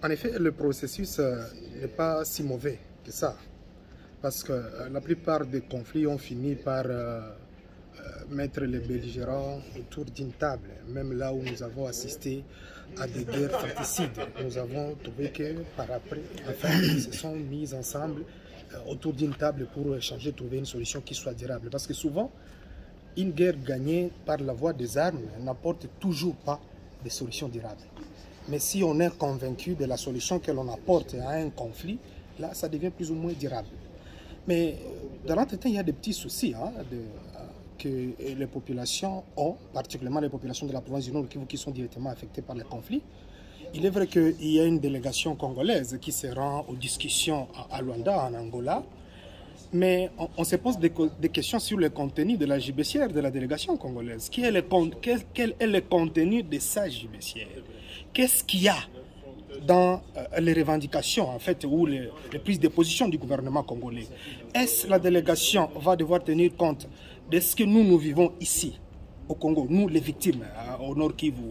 En effet, le processus n'est pas si mauvais que ça. Parce que la plupart des conflits ont fini par mettre les belligérants autour d'une table. Même là où nous avons assisté à des guerres fratricides, nous avons trouvé que par après, enfin, ils se sont mis ensemble autour d'une table pour échanger, trouver une solution qui soit durable. Parce que souvent, une guerre gagnée par la voie des armes n'apporte toujours pas de solution durable. Mais si on est convaincu de la solution que l'on apporte à un conflit, là, ça devient plus ou moins durable. Mais dans l'entretien, il y a des petits soucis que les populations ont, particulièrement les populations de la province du Nord Kivu qui sont directement affectées par les conflits. Il est vrai qu'il y a une délégation congolaise qui se rend aux discussions à Luanda, en Angola, mais on se pose des questions sur le contenu de la JBCR de la délégation congolaise. Quel est le contenu de sa JBCR? Qu'est-ce qu'il y a dans les revendications, en fait, ou les prises de position du gouvernement congolais? Est-ce que la délégation va devoir tenir compte de ce que nous vivons ici, au Congo, nous les victimes, au Nord Kivu?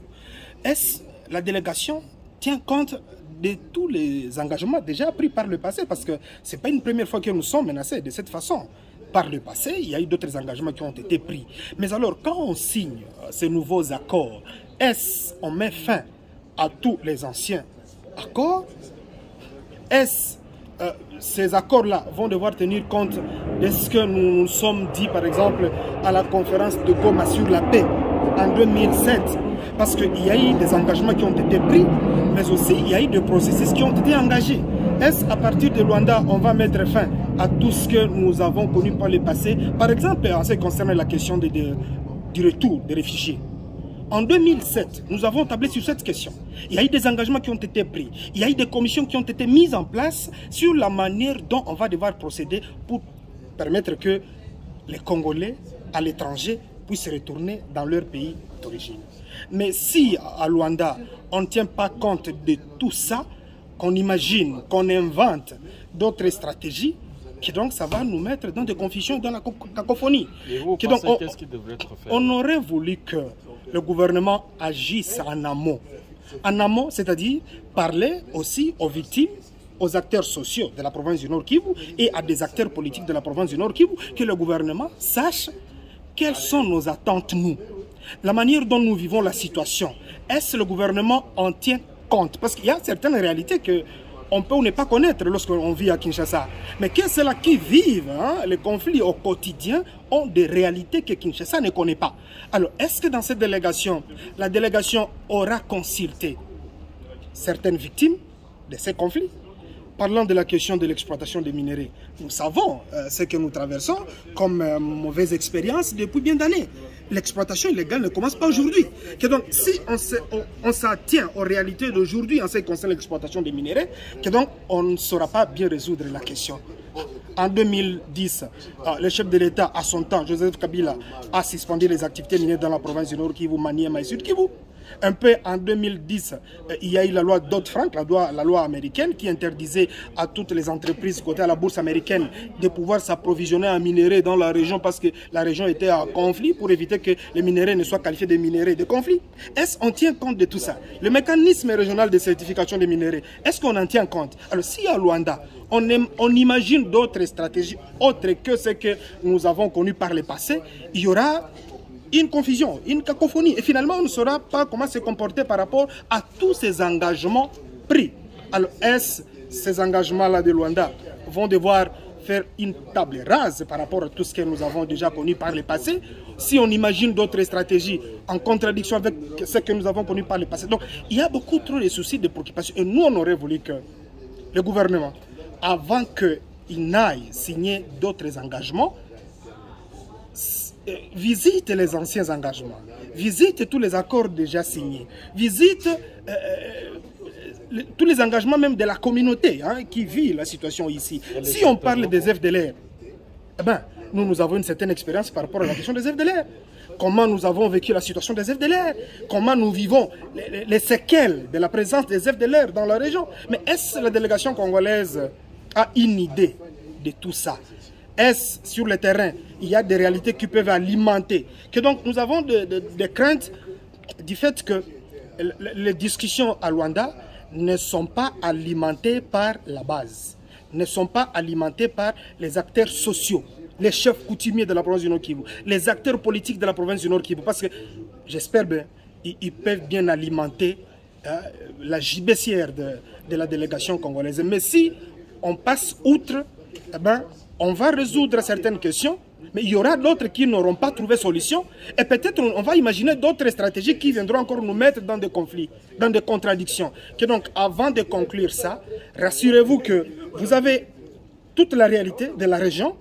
Est-ce que la délégation tient compte de tous les engagements déjà pris par le passé? Parce que ce n'est pas une première fois que nous sommes menacés de cette façon. Par le passé, il y a eu d'autres engagements qui ont été pris. Mais alors, quand on signe ces nouveaux accords, est-ce qu'on met fin à tous les anciens accords? Est-ce ces accords-là vont devoir tenir compte de ce que nous nous sommes dit, par exemple, à la conférence de Goma sur la paix en 2007? Parce qu'il y a eu des engagements qui ont été pris, mais aussi il y a eu des processus qui ont été engagés. Est-ce qu'à partir de Luanda, on va mettre fin à tout ce que nous avons connu par le passé? Par exemple, en ce qui concerne la question du retour des réfugiés. En 2007, nous avons tablé sur cette question. Il y a eu des engagements qui ont été pris. Il y a eu des commissions qui ont été mises en place sur la manière dont on va devoir procéder pour permettre que les Congolais à l'étranger puissent retourner dans leur pays d'origine. Mais si à Luanda, on ne tient pas compte de tout ça, qu'on imagine, qu'on invente d'autres stratégies, que donc ça va nous mettre dans des confusions, dans la cacophonie. Et vous pensez qu'est-ce qui devrait être fait? On aurait voulu que le gouvernement agisse en amont. En amont, c'est-à-dire parler aussi aux victimes, aux acteurs sociaux de la province du Nord Kivu et à des acteurs politiques de la province du Nord Kivu, que le gouvernement sache quelles sont nos attentes, nous. La manière dont nous vivons la situation. Est-ce que le gouvernement en tient compte? Parce qu'il y a certaines réalités qu'on peut ou ne pas connaître lorsqu'on vit à Kinshasa. Mais que ceux-là qui vivent les conflits au quotidien ont des réalités que Kinshasa ne connaît pas. Alors, est-ce que dans cette délégation, la délégation aura consulté certaines victimes de ces conflits? Parlant de la question de l'exploitation des minéraux, nous savons ce que nous traversons comme mauvaise expérience depuis bien d'années. L'exploitation illégale ne commence pas aujourd'hui. Donc, si on s'attient aux réalités d'aujourd'hui en ce qui concerne l'exploitation des minéraux, donc on ne saura pas bien résoudre la question. En 2010, le chef de l'État, à son temps, Joseph Kabila, a suspendu les activités minières dans la province du Nord Kivu, Maniema et Sud Kivu. Un peu en 2010, il y a eu la loi Dodd-Frank, la loi américaine, qui interdisait à toutes les entreprises cotées à la bourse américaine de pouvoir s'approvisionner en minerais dans la région parce que la région était en conflit pour éviter que les minerais ne soient qualifiés de minerais de conflit. Est-ce qu'on tient compte de tout ça? Le mécanisme régional de certification des minerais, est-ce qu'on en tient compte? Alors, si à Luanda, on imagine d'autres stratégies autres que ce que nous avons connu par le passé, il y aura une confusion, une cacophonie. Et finalement, on ne saura pas comment se comporter par rapport à tous ces engagements pris. Alors, est-ce ces engagements-là de Luanda vont devoir faire une table rase par rapport à tout ce que nous avons déjà connu par le passé, si on imagine d'autres stratégies en contradiction avec ce que nous avons connu par le passé? Donc, il y a beaucoup trop de soucis, de préoccupations. Et nous, on aurait voulu que le gouvernement, avant qu'il n'aille signer d'autres engagements, visite les anciens engagements, visite tous les accords déjà signés, visite tous les engagements même de la communauté qui vit la situation ici. Si on parle des FDLR, eh ben, nous avons une certaine expérience par rapport à la question des FDLR. Comment nous avons vécu la situation des FDLR, comment nous vivons les séquelles de la présence des FDLR dans la région. Mais est-ce que la délégation congolaise a une idée de tout ça? Est-ce sur le terrain, il y a des réalités qui peuvent alimenter? Que donc nous avons des craintes du fait que les discussions à Luanda ne sont pas alimentés par la base, ne sont pas alimentés par les acteurs sociaux, les chefs coutumiers de la province du Nord Kivu, les acteurs politiques de la province du Nord Kivu, parce que j'espère bien, ils peuvent bien alimenter la gibecière de la délégation congolaise. Mais si on passe outre, eh ben, on va résoudre certaines questions, mais il y aura d'autres qui n'auront pas trouvé solution. Et peut-être on va imaginer d'autres stratégies qui viendront encore nous mettre dans des conflits, dans des contradictions. Et donc, avant de conclure ça, rassurez-vous que vous avez toute la réalité de la région,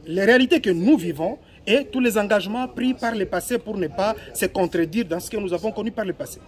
les réalités que nous vivons et tous les engagements pris par le passé pour ne pas se contredire dans ce que nous avons connu par le passé.